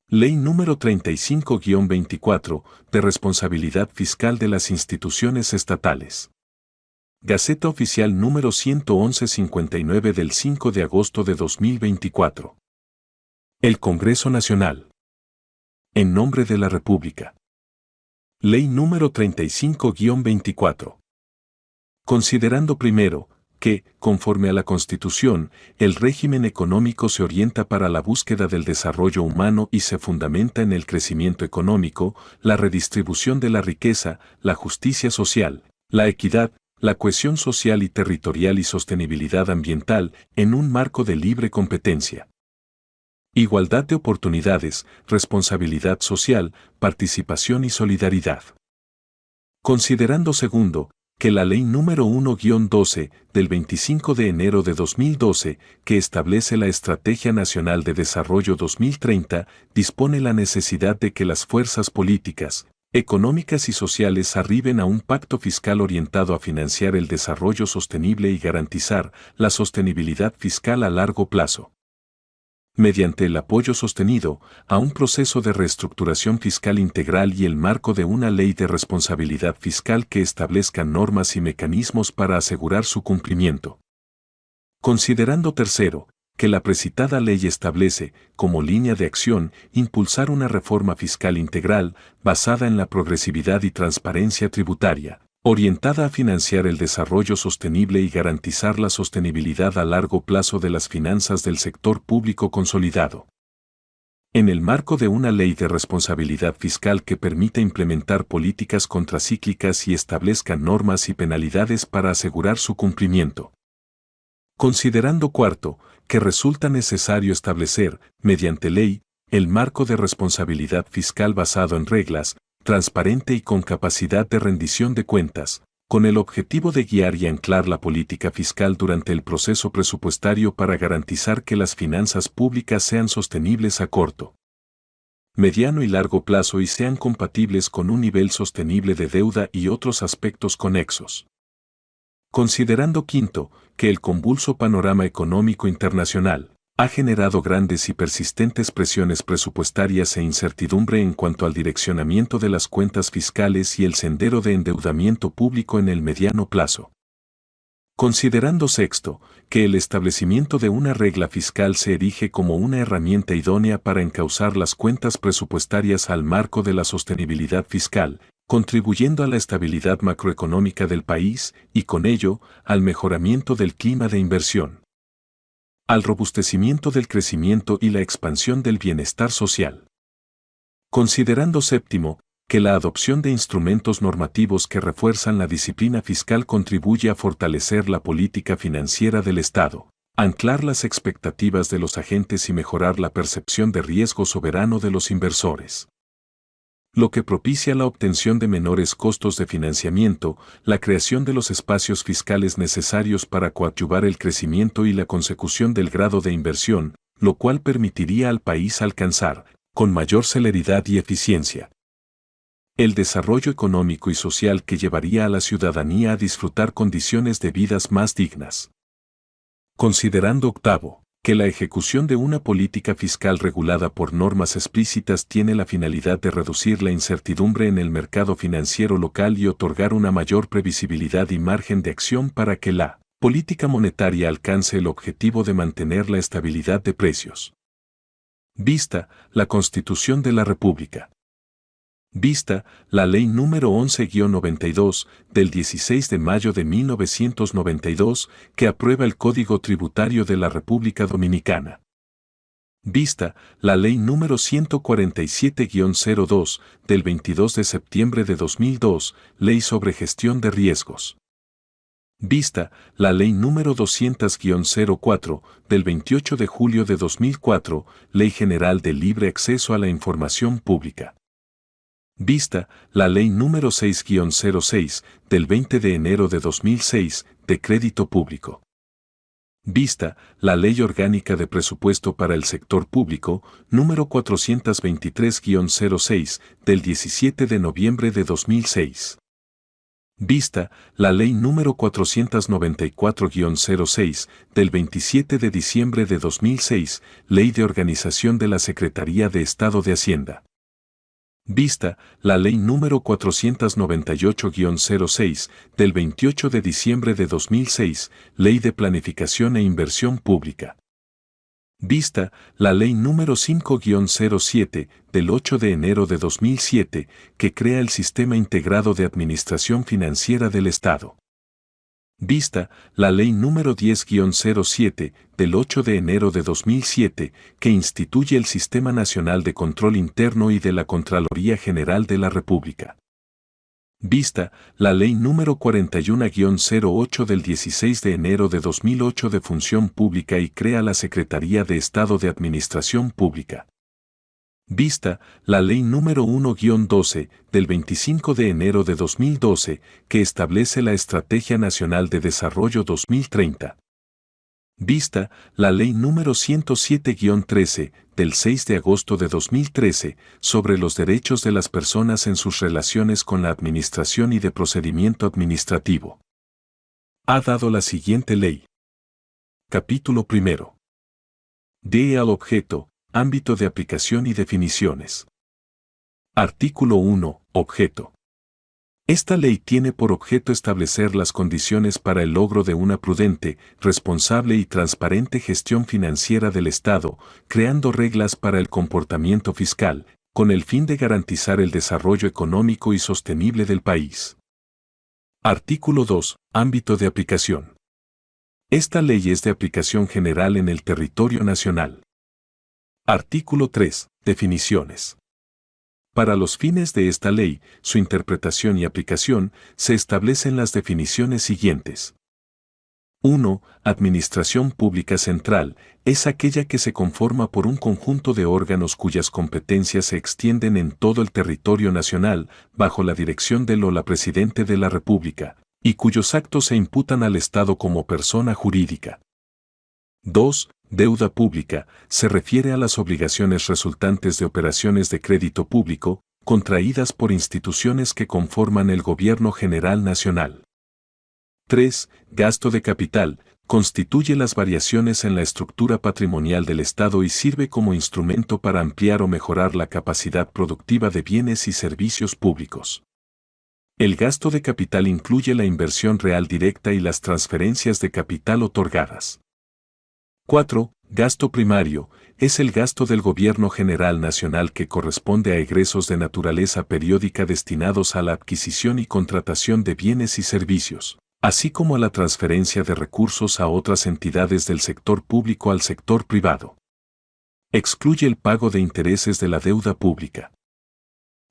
Ley número 35-24, de responsabilidad fiscal de las instituciones estatales. Gaceta Oficial número 111-59 del 5 de agosto de 2024. El Congreso Nacional. En nombre de la República. Ley número 35-24. Considerando primero, que, conforme a la Constitución, el régimen económico se orienta para la búsqueda del desarrollo humano y se fundamenta en el crecimiento económico, la redistribución de la riqueza, la justicia social, la equidad, la cohesión social y territorial y sostenibilidad ambiental, en un marco de libre competencia. Igualdad de oportunidades, responsabilidad social, participación y solidaridad. Considerando segundo, que la Ley número 1-12 del 25 de enero de 2012, que establece la Estrategia Nacional de Desarrollo 2030, dispone la necesidad de que las fuerzas políticas, económicas y sociales arriben a un pacto fiscal orientado a financiar el desarrollo sostenible y garantizar la sostenibilidad fiscal a largo plazo. Mediante el apoyo sostenido a un proceso de reestructuración fiscal integral y el marco de una ley de responsabilidad fiscal que establezca normas y mecanismos para asegurar su cumplimiento. Considerando tercero, que la precitada ley establece, como línea de acción, impulsar una reforma fiscal integral basada en la progresividad y transparencia tributaria, orientada a financiar el desarrollo sostenible y garantizar la sostenibilidad a largo plazo de las finanzas del sector público consolidado. En el marco de una ley de responsabilidad fiscal que permita implementar políticas contracíclicas y establezca normas y penalidades para asegurar su cumplimiento. Considerando cuarto, que resulta necesario establecer, mediante ley, el marco de responsabilidad fiscal basado en reglas, transparente y con capacidad de rendición de cuentas, con el objetivo de guiar y anclar la política fiscal durante el proceso presupuestario para garantizar que las finanzas públicas sean sostenibles a corto, mediano y largo plazo y sean compatibles con un nivel sostenible de deuda y otros aspectos conexos. Considerando quinto, que el convulso panorama económico internacional ha generado grandes y persistentes presiones presupuestarias e incertidumbre en cuanto al direccionamiento de las cuentas fiscales y el sendero de endeudamiento público en el mediano plazo. Considerando sexto, que el establecimiento de una regla fiscal se erige como una herramienta idónea para encauzar las cuentas presupuestarias al marco de la sostenibilidad fiscal, contribuyendo a la estabilidad macroeconómica del país y con ello, al mejoramiento del clima de inversión, al robustecimiento del crecimiento y la expansión del bienestar social. Considerando séptimo, que la adopción de instrumentos normativos que refuerzan la disciplina fiscal contribuye a fortalecer la política financiera del Estado, anclar las expectativas de los agentes y mejorar la percepción de riesgo soberano de los inversores, lo que propicia la obtención de menores costos de financiamiento, la creación de los espacios fiscales necesarios para coadyuvar el crecimiento y la consecución del grado de inversión, lo cual permitiría al país alcanzar, con mayor celeridad y eficiencia, el desarrollo económico y social que llevaría a la ciudadanía a disfrutar condiciones de vidas más dignas. Considerando octavo, que la ejecución de una política fiscal regulada por normas explícitas tiene la finalidad de reducir la incertidumbre en el mercado financiero local y otorgar una mayor previsibilidad y margen de acción para que la política monetaria alcance el objetivo de mantener la estabilidad de precios. Vista la Constitución de la República. Vista la Ley número 11-92 del 16 de mayo de 1992 que aprueba el Código Tributario de la República Dominicana. Vista la Ley número 147-02 del 22 de septiembre de 2002, Ley sobre Gestión de Riesgos. Vista la Ley número 200-04 del 28 de julio de 2004, Ley General de Libre Acceso a la Información Pública. Vista la Ley número 6-06 del 20 de enero de 2006 de Crédito Público. Vista la Ley Orgánica de Presupuesto para el Sector Público número 423-06 del 17 de noviembre de 2006. Vista la Ley número 494-06 del 27 de diciembre de 2006, Ley de Organización de la Secretaría de Estado de Hacienda. Vista la Ley número 498-06 del 28 de diciembre de 2006, Ley de Planificación e Inversión Pública. Vista la Ley número 5-07 del 8 de enero de 2007, que crea el Sistema Integrado de Administración Financiera del Estado. Vista la Ley número 10-07 del 8 de enero de 2007, que instituye el Sistema Nacional de Control Interno y de la Contraloría General de la República. Vista la Ley número 41-08 del 16 de enero de 2008 de Función Pública y crea la Secretaría de Estado de Administración Pública. Vista la Ley número 1-12 del 25 de enero de 2012, que establece la Estrategia Nacional de Desarrollo 2030. Vista la Ley número 107-13 del 6 de agosto de 2013 sobre los derechos de las personas en sus relaciones con la administración y de procedimiento administrativo. Ha dado la siguiente ley. Capítulo 1. De al objeto, ámbito de aplicación y definiciones. Artículo 1. Objeto. Esta ley tiene por objeto establecer las condiciones para el logro de una prudente, responsable y transparente gestión financiera del Estado, creando reglas para el comportamiento fiscal, con el fin de garantizar el desarrollo económico y sostenible del país. Artículo 2. Ámbito de aplicación. Esta ley es de aplicación general en el territorio nacional. Artículo 3. Definiciones. Para los fines de esta ley, su interpretación y aplicación, se establecen las definiciones siguientes. 1. Administración Pública Central es aquella que se conforma por un conjunto de órganos cuyas competencias se extienden en todo el territorio nacional, bajo la dirección del o la Presidente de la República, y cuyos actos se imputan al Estado como persona jurídica. 2. Deuda pública se refiere a las obligaciones resultantes de operaciones de crédito público, contraídas por instituciones que conforman el Gobierno General Nacional. 3. Gasto de capital constituye las variaciones en la estructura patrimonial del Estado y sirve como instrumento para ampliar o mejorar la capacidad productiva de bienes y servicios públicos. El gasto de capital incluye la inversión real directa y las transferencias de capital otorgadas. 4. Gasto primario es el gasto del Gobierno General Nacional que corresponde a egresos de naturaleza periódica destinados a la adquisición y contratación de bienes y servicios, así como a la transferencia de recursos a otras entidades del sector público al sector privado. Excluye el pago de intereses de la deuda pública.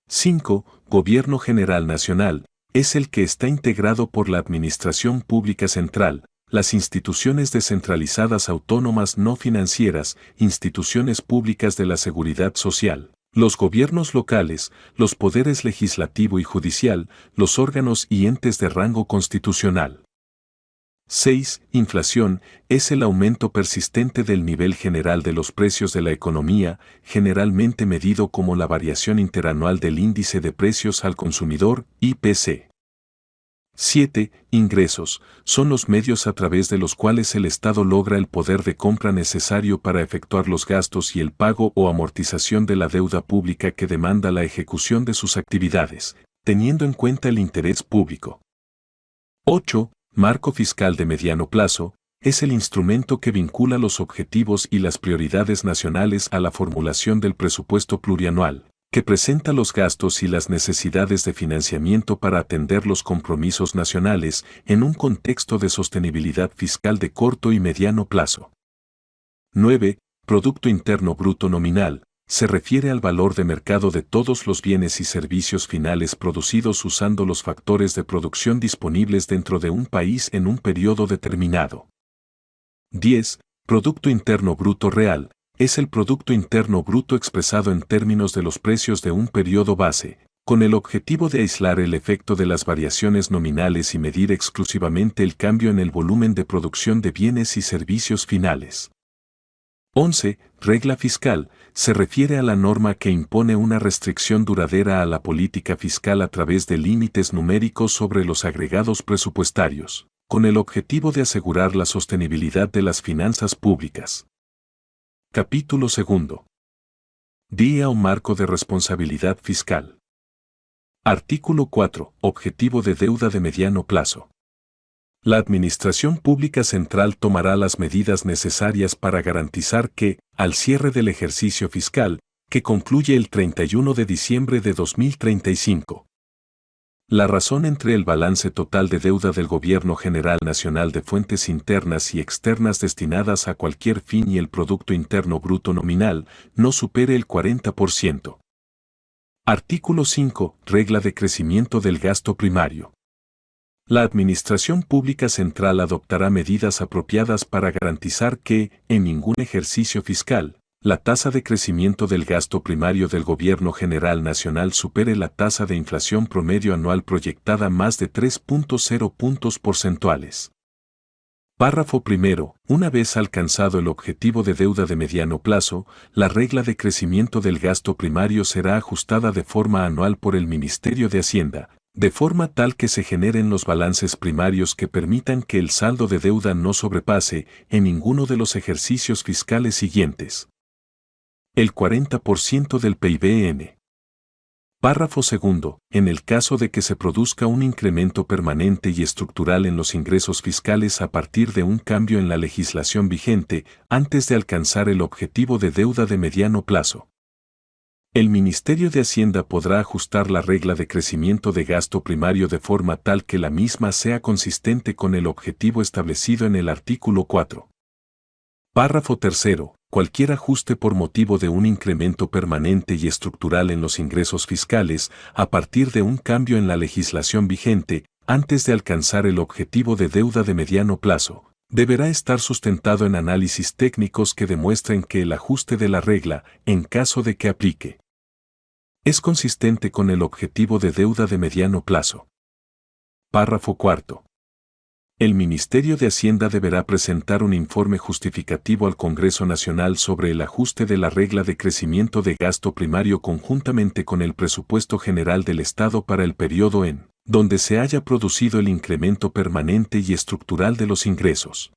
5. Gobierno General Nacional es el que está integrado por la Administración Pública Central, las instituciones descentralizadas autónomas no financieras, instituciones públicas de la seguridad social, los gobiernos locales, los poderes legislativo y judicial, los órganos y entes de rango constitucional. 6. Inflación es el aumento persistente del nivel general de los precios de la economía, generalmente medido como la variación interanual del índice de precios al consumidor, IPC. 7. Ingresos son los medios a través de los cuales el Estado logra el poder de compra necesario para efectuar los gastos y el pago o amortización de la deuda pública que demanda la ejecución de sus actividades, teniendo en cuenta el interés público. 8. Marco fiscal de mediano plazo es el instrumento que vincula los objetivos y las prioridades nacionales a la formulación del presupuesto plurianual, que presenta los gastos y las necesidades de financiamiento para atender los compromisos nacionales en un contexto de sostenibilidad fiscal de corto y mediano plazo. 9. Producto Interno Bruto Nominal se refiere al valor de mercado de todos los bienes y servicios finales producidos usando los factores de producción disponibles dentro de un país en un periodo determinado. 10. Producto Interno Bruto Real es el Producto Interno Bruto expresado en términos de los precios de un periodo base, con el objetivo de aislar el efecto de las variaciones nominales y medir exclusivamente el cambio en el volumen de producción de bienes y servicios finales. 11. Regla fiscal. Se refiere a la norma que impone una restricción duradera a la política fiscal a través de límites numéricos sobre los agregados presupuestarios, con el objetivo de asegurar la sostenibilidad de las finanzas públicas. Capítulo 2. Día o marco de responsabilidad fiscal. Artículo 4. Objetivo de deuda de mediano plazo. La Administración Pública Central tomará las medidas necesarias para garantizar que, al cierre del ejercicio fiscal, que concluye el 31 de diciembre de 2035, la razón entre el balance total de deuda del Gobierno General Nacional de fuentes internas y externas destinadas a cualquier fin y el Producto Interno Bruto nominal no supere el 40%. Artículo 5. Regla de crecimiento del gasto primario. La Administración Pública Central adoptará medidas apropiadas para garantizar que, en ningún ejercicio fiscal, la tasa de crecimiento del gasto primario del Gobierno General Nacional supere la tasa de inflación promedio anual proyectada más de 3.0 puntos porcentuales. Párrafo primero. Una vez alcanzado el objetivo de deuda de mediano plazo, la regla de crecimiento del gasto primario será ajustada de forma anual por el Ministerio de Hacienda, de forma tal que se generen los balances primarios que permitan que el saldo de deuda no sobrepase, en ninguno de los ejercicios fiscales siguientes, el 40% del PIB. Párrafo segundo. En el caso de que se produzca un incremento permanente y estructural en los ingresos fiscales a partir de un cambio en la legislación vigente, antes de alcanzar el objetivo de deuda de mediano plazo, el Ministerio de Hacienda podrá ajustar la regla de crecimiento de gasto primario de forma tal que la misma sea consistente con el objetivo establecido en el artículo 4. Párrafo tercero. Cualquier ajuste por motivo de un incremento permanente y estructural en los ingresos fiscales a partir de un cambio en la legislación vigente, antes de alcanzar el objetivo de deuda de mediano plazo, deberá estar sustentado en análisis técnicos que demuestren que el ajuste de la regla, en caso de que aplique, es consistente con el objetivo de deuda de mediano plazo. Párrafo cuarto. El Ministerio de Hacienda deberá presentar un informe justificativo al Congreso Nacional sobre el ajuste de la regla de crecimiento de gasto primario conjuntamente con el presupuesto general del Estado para el periodo en donde se haya producido el incremento permanente y estructural de los ingresos.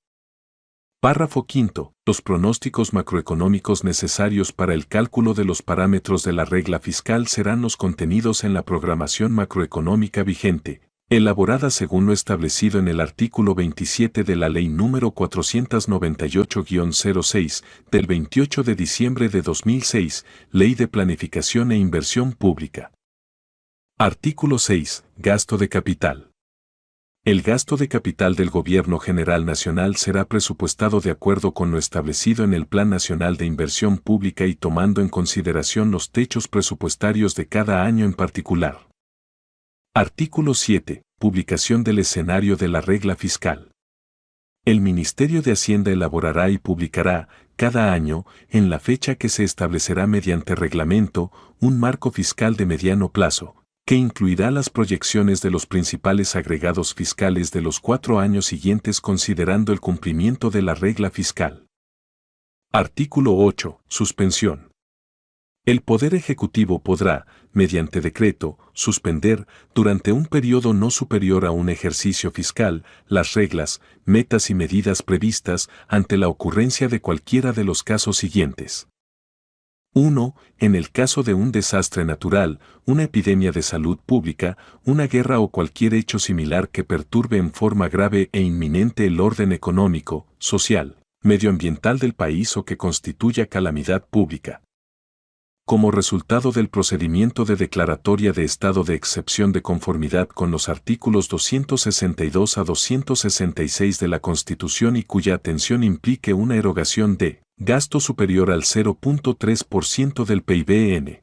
Párrafo quinto. Los pronósticos macroeconómicos necesarios para el cálculo de los parámetros de la regla fiscal serán los contenidos en la programación macroeconómica vigente, elaborada según lo establecido en el artículo 27 de la Ley número 498-06, del 28 de diciembre de 2006, Ley de Planificación e Inversión Pública. Artículo 6. Gasto de capital. El gasto de capital del Gobierno General Nacional será presupuestado de acuerdo con lo establecido en el Plan Nacional de Inversión Pública y tomando en consideración los techos presupuestarios de cada año en particular. Artículo 7. Publicación del escenario de la regla fiscal. El Ministerio de Hacienda elaborará y publicará, cada año, en la fecha que se establecerá mediante reglamento, un marco fiscal de mediano plazo, que incluirá las proyecciones de los principales agregados fiscales de los 4 años siguientes considerando el cumplimiento de la regla fiscal. Artículo 8. Suspensión. El Poder Ejecutivo podrá, mediante decreto, suspender, durante un periodo no superior a un ejercicio fiscal, las reglas, metas y medidas previstas ante la ocurrencia de cualquiera de los casos siguientes. 1. En el caso de un desastre natural, una epidemia de salud pública, una guerra o cualquier hecho similar que perturbe en forma grave e inminente el orden económico, social, medioambiental del país o que constituya calamidad pública. Como resultado del procedimiento de declaratoria de estado de excepción de conformidad con los artículos 262 a 266 de la Constitución y cuya atención implique una erogación de gasto superior al 0.3% del PIB.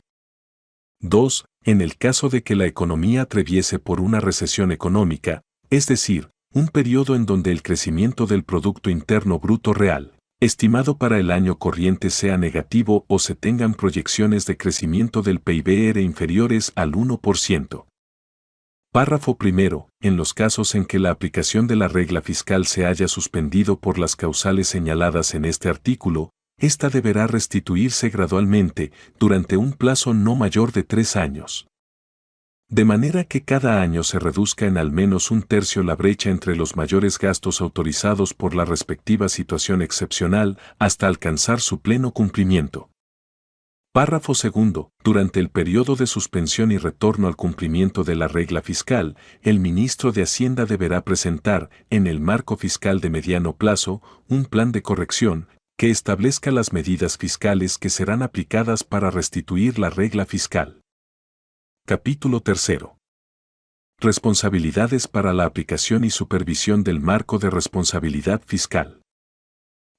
2. En el caso de que la economía atraviese por una recesión económica, es decir, un periodo en donde el crecimiento del Producto Interno Bruto real, estimado para el año corriente sea negativo o se tengan proyecciones de crecimiento del PIB inferiores al 1%. Párrafo primero. En los casos en que la aplicación de la regla fiscal se haya suspendido por las causales señaladas en este artículo, Esta deberá restituirse gradualmente durante un plazo no mayor de 3 años. De manera que cada año se reduzca en al menos un tercio la brecha entre los mayores gastos autorizados por la respectiva situación excepcional hasta alcanzar su pleno cumplimiento. Párrafo segundo. Durante el periodo de suspensión y retorno al cumplimiento de la regla fiscal, el ministro de Hacienda deberá presentar, en el marco fiscal de mediano plazo, un plan de corrección que establezca las medidas fiscales que serán aplicadas para restituir la regla fiscal. Capítulo 3. Responsabilidades para la aplicación y supervisión del marco de responsabilidad fiscal.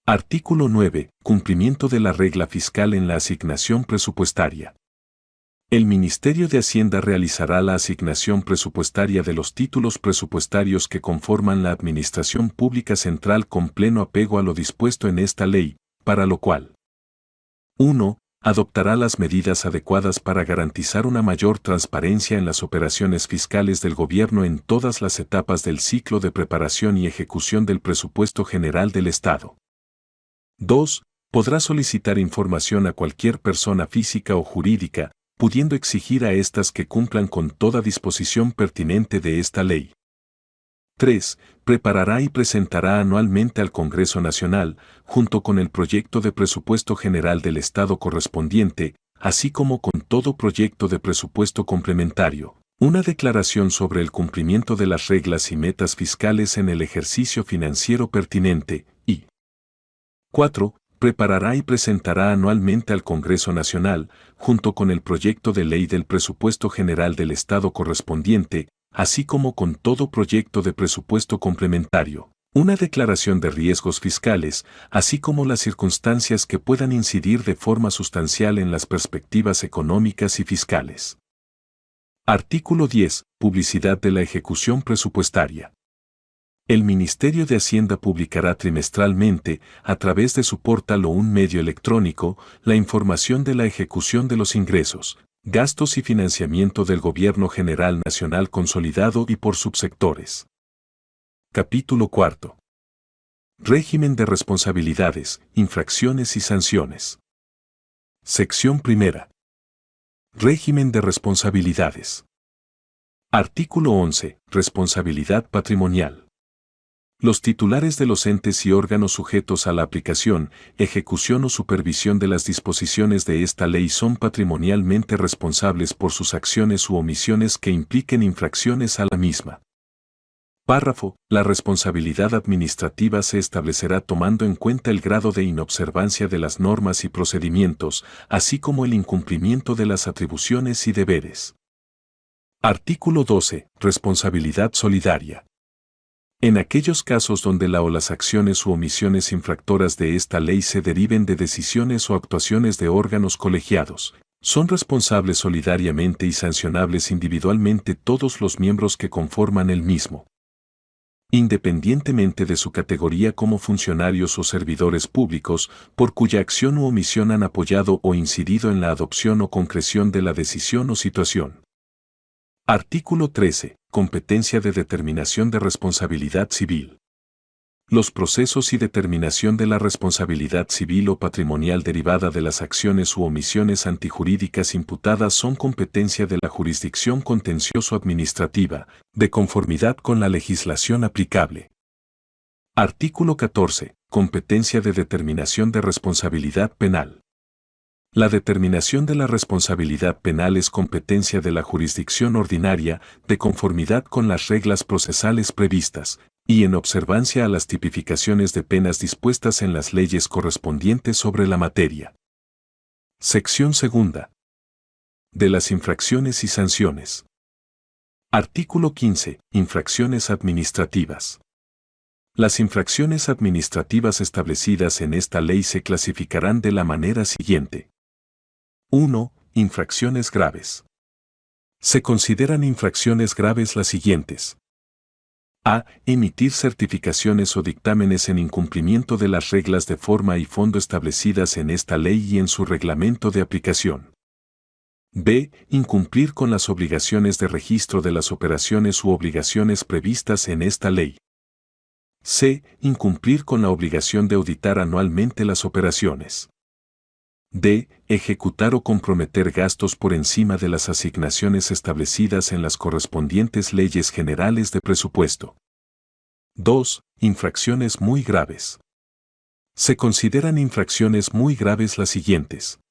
Artículo 9. Cumplimiento de la regla fiscal en la asignación presupuestaria. El Ministerio de Hacienda realizará la asignación presupuestaria de los títulos presupuestarios que conforman la Administración Pública Central con pleno apego a lo dispuesto en esta ley, para lo cual 1. Adoptará las medidas adecuadas para garantizar una mayor transparencia en las operaciones fiscales del gobierno en todas las etapas del ciclo de preparación y ejecución del presupuesto general del Estado. 2. Podrá solicitar información a cualquier persona física o jurídica, pudiendo exigir a estas que cumplan con toda disposición pertinente de esta ley. 3. Preparará y presentará anualmente al Congreso Nacional, junto con el proyecto de presupuesto general del Estado correspondiente, así como con todo proyecto de presupuesto complementario, una declaración sobre el cumplimiento de las reglas y metas fiscales en el ejercicio financiero pertinente, y 4. Preparará y presentará anualmente al Congreso Nacional, junto con el proyecto de ley del presupuesto general del Estado correspondiente, así como con todo proyecto de presupuesto complementario, una declaración de riesgos fiscales, así como las circunstancias que puedan incidir de forma sustancial en las perspectivas económicas y fiscales. Artículo 10. Publicidad de la ejecución presupuestaria. El Ministerio de Hacienda publicará trimestralmente, a través de su portal o un medio electrónico, la información de la ejecución de los ingresos, gastos y financiamiento del Gobierno General Nacional consolidado y por subsectores. Capítulo 4. Régimen de responsabilidades, infracciones y sanciones. Sección 1. Régimen de responsabilidades. Artículo 11. Responsabilidad patrimonial. Los titulares de los entes y órganos sujetos a la aplicación, ejecución o supervisión de las disposiciones de esta ley son patrimonialmente responsables por sus acciones u omisiones que impliquen infracciones a la misma. Párrafo. La responsabilidad administrativa se establecerá tomando en cuenta el grado de inobservancia de las normas y procedimientos, así como el incumplimiento de las atribuciones y deberes. Artículo 12. Responsabilidad solidaria. En aquellos casos donde la o las acciones u omisiones infractoras de esta ley se deriven de decisiones o actuaciones de órganos colegiados, son responsables solidariamente y sancionables individualmente todos los miembros que conforman el mismo, independientemente de su categoría como funcionarios o servidores públicos, por cuya acción u omisión han apoyado o incidido en la adopción o concreción de la decisión o situación. Artículo 13. Competencia de determinación de responsabilidad civil. Los procesos y determinación de la responsabilidad civil o patrimonial derivada de las acciones u omisiones antijurídicas imputadas son competencia de la jurisdicción contencioso-administrativa, de conformidad con la legislación aplicable. Artículo 14. Competencia de determinación de responsabilidad penal. La determinación de la responsabilidad penal es competencia de la jurisdicción ordinaria, de conformidad con las reglas procesales previstas, y en observancia a las tipificaciones de penas dispuestas en las leyes correspondientes sobre la materia. Sección 2. De las infracciones y sanciones. Artículo 15. Infracciones administrativas. Las infracciones administrativas establecidas en esta ley se clasificarán de la manera siguiente. 1. Infracciones graves. Se consideran infracciones graves las siguientes. A. Emitir certificaciones o dictámenes en incumplimiento de las reglas de forma y fondo establecidas en esta ley y en su reglamento de aplicación. B. Incumplir con las obligaciones de registro de las operaciones u obligaciones previstas en esta ley. C. Incumplir con la obligación de auditar anualmente las operaciones. D. Ejecutar o comprometer gastos por encima de las asignaciones establecidas en las correspondientes leyes generales de presupuesto. 2. Infracciones muy graves. Se consideran infracciones muy graves las siguientes.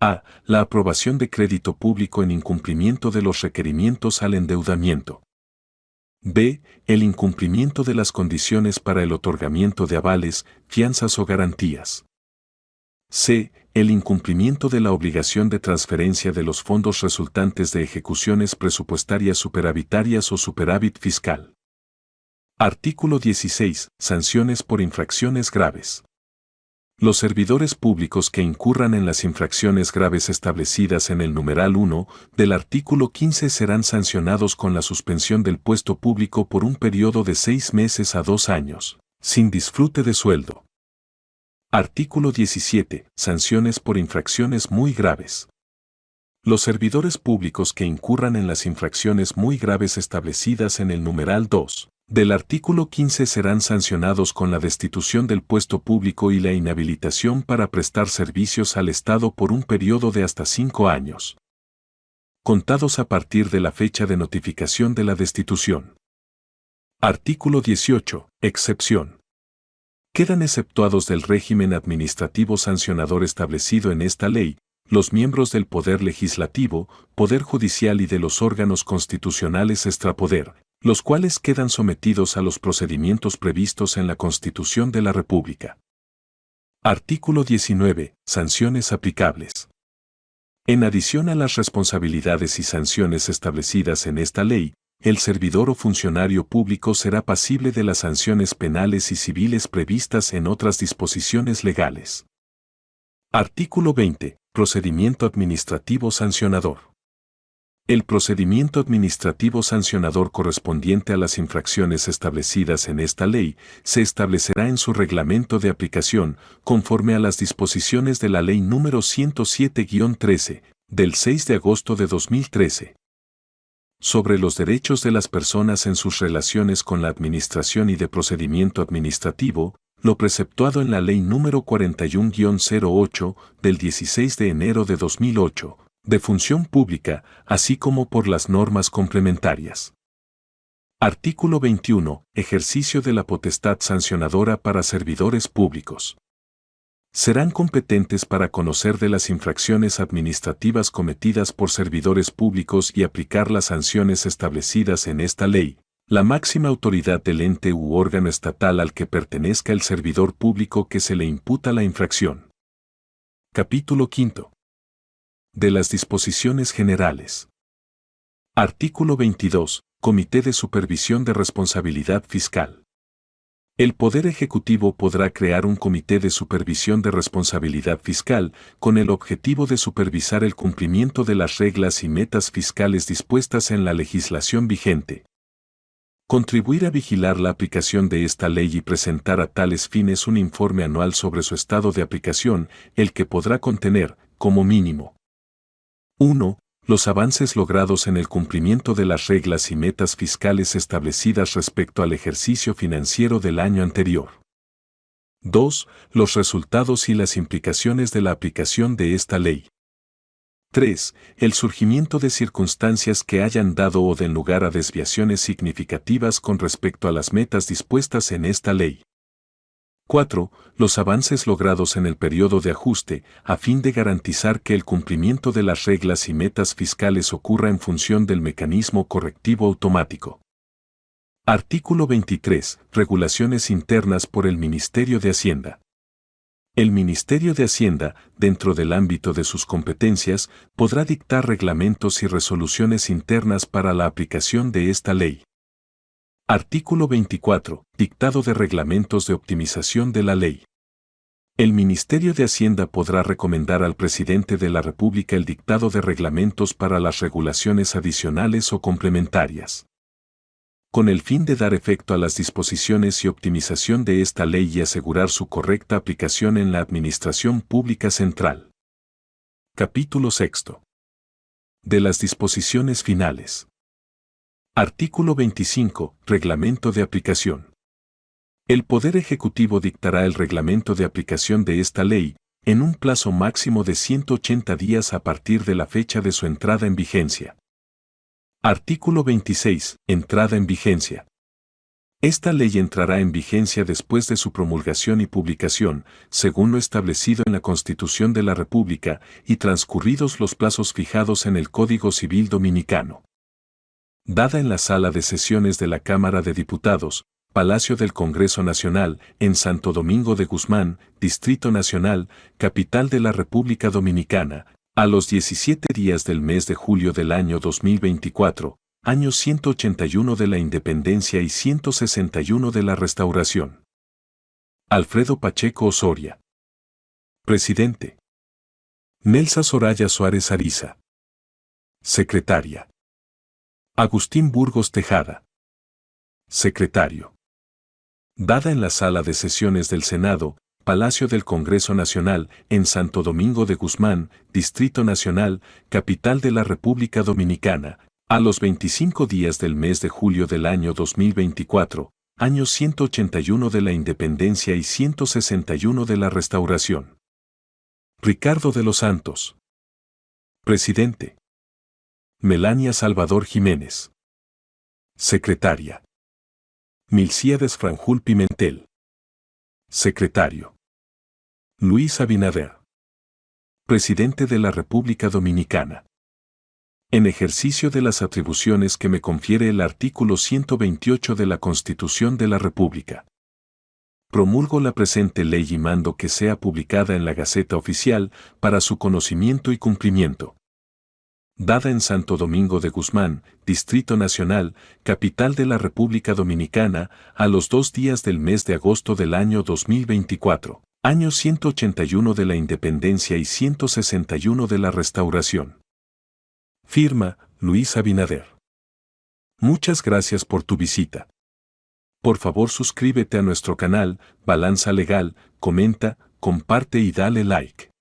A. La aprobación de crédito público en incumplimiento de los requerimientos al endeudamiento. B. El incumplimiento de las condiciones para el otorgamiento de avales, fianzas o garantías. C. El incumplimiento de la obligación de transferencia de los fondos resultantes de ejecuciones presupuestarias superavitarias o superávit fiscal. Artículo 16. Sanciones por infracciones graves. Los servidores públicos que incurran en las infracciones graves establecidas en el numeral 1 del artículo 15 serán sancionados con la suspensión del puesto público por un periodo de 6 meses a 2 años, sin disfrute de sueldo. Artículo 17. Sanciones por infracciones muy graves. Los servidores públicos que incurran en las infracciones muy graves establecidas en el numeral 2 del artículo 15 serán sancionados con la destitución del puesto público y la inhabilitación para prestar servicios al Estado por un periodo de hasta 5 años, contados a partir de la fecha de notificación de la destitución. Artículo 18. Excepción. Quedan exceptuados del régimen administrativo sancionador establecido en esta ley, los miembros del Poder Legislativo, Poder Judicial y de los órganos constitucionales extrapoder, los cuales quedan sometidos a los procedimientos previstos en la Constitución de la República. Artículo 19. Sanciones aplicables. En adición a las responsabilidades y sanciones establecidas en esta ley, el servidor o funcionario público será pasible de las sanciones penales y civiles previstas en otras disposiciones legales. Artículo 20. Procedimiento administrativo sancionador. El procedimiento administrativo sancionador correspondiente a las infracciones establecidas en esta ley se establecerá en su reglamento de aplicación, conforme a las disposiciones de la Ley número 107-13, del 6 de agosto de 2013. Sobre los derechos de las personas en sus relaciones con la administración y de procedimiento administrativo, lo preceptuado en la Ley número 41-08, del 16 de enero de 2008, de función pública, así como por las normas complementarias. Artículo 21. Ejercicio de la potestad sancionadora para servidores públicos. Serán competentes para conocer de las infracciones administrativas cometidas por servidores públicos y aplicar las sanciones establecidas en esta ley, la máxima autoridad del ente u órgano estatal al que pertenezca el servidor público que se le imputa la infracción. Capítulo 5. De las disposiciones generales. Artículo 22. Comité de Supervisión de Responsabilidad Fiscal. El Poder Ejecutivo podrá crear un comité de supervisión de responsabilidad fiscal con el objetivo de supervisar el cumplimiento de las reglas y metas fiscales dispuestas en la legislación vigente. Contribuir a vigilar la aplicación de esta ley y presentar a tales fines un informe anual sobre su estado de aplicación, el que podrá contener, como mínimo, 1. Los avances logrados en el cumplimiento de las reglas y metas fiscales establecidas respecto al ejercicio financiero del año anterior. 2. Los resultados y las implicaciones de la aplicación de esta ley. 3. El surgimiento de circunstancias que hayan dado o den lugar a desviaciones significativas con respecto a las metas dispuestas en esta ley. 4. Los avances logrados en el periodo de ajuste, a fin de garantizar que el cumplimiento de las reglas y metas fiscales ocurra en función del mecanismo correctivo automático. Artículo 23. Regulaciones internas por el Ministerio de Hacienda. El Ministerio de Hacienda, dentro del ámbito de sus competencias, podrá dictar reglamentos y resoluciones internas para la aplicación de esta ley. Artículo 24. Dictado de reglamentos de optimización de la ley. El Ministerio de Hacienda podrá recomendar al Presidente de la República el dictado de reglamentos para las regulaciones adicionales o complementarias. Con el fin de dar efecto a las disposiciones y optimización de esta ley y asegurar su correcta aplicación en la Administración Pública Central. Capítulo 6. De las disposiciones finales. Artículo 25. Reglamento de aplicación. El Poder Ejecutivo dictará el reglamento de aplicación de esta ley en un plazo máximo de 180 días a partir de la fecha de su entrada en vigencia. Artículo 26. Entrada en vigencia. Esta ley entrará en vigencia después de su promulgación y publicación, según lo establecido en la Constitución de la República y transcurridos los plazos fijados en el Código Civil Dominicano. Dada en la Sala de Sesiones de la Cámara de Diputados, Palacio del Congreso Nacional, en Santo Domingo de Guzmán, Distrito Nacional, capital de la República Dominicana, a los 17 días del mes de julio del año 2024, año 181 de la Independencia y 161 de la Restauración. Alfredo Pacheco Osoria. Presidente. Nelsa Soraya Suárez Ariza. Secretaria. Agustín Burgos Tejada. Secretario. Dada en la Sala de Sesiones del Senado, Palacio del Congreso Nacional, en Santo Domingo de Guzmán, Distrito Nacional, capital de la República Dominicana, a los 25 días del mes de julio del año 2024, año 181 de la Independencia y 161 de la Restauración. Ricardo de los Santos. Presidente. Melania Salvador Jiménez. Secretaria. Milcíades Franjul Pimentel. Secretario. Luis Abinader. Presidente de la República Dominicana. En ejercicio de las atribuciones que me confiere el artículo 128 de la Constitución de la República. Promulgo la presente ley y mando que sea publicada en la Gaceta Oficial para su conocimiento y cumplimiento. Dada en Santo Domingo de Guzmán, Distrito Nacional, capital de la República Dominicana, a los 2 días del mes de agosto del año 2024, año 181 de la Independencia y 161 de la Restauración. Firma, Luis Abinader. Muchas gracias por tu visita. Por favor suscríbete a nuestro canal, Balanza Legal, comenta, comparte y dale like.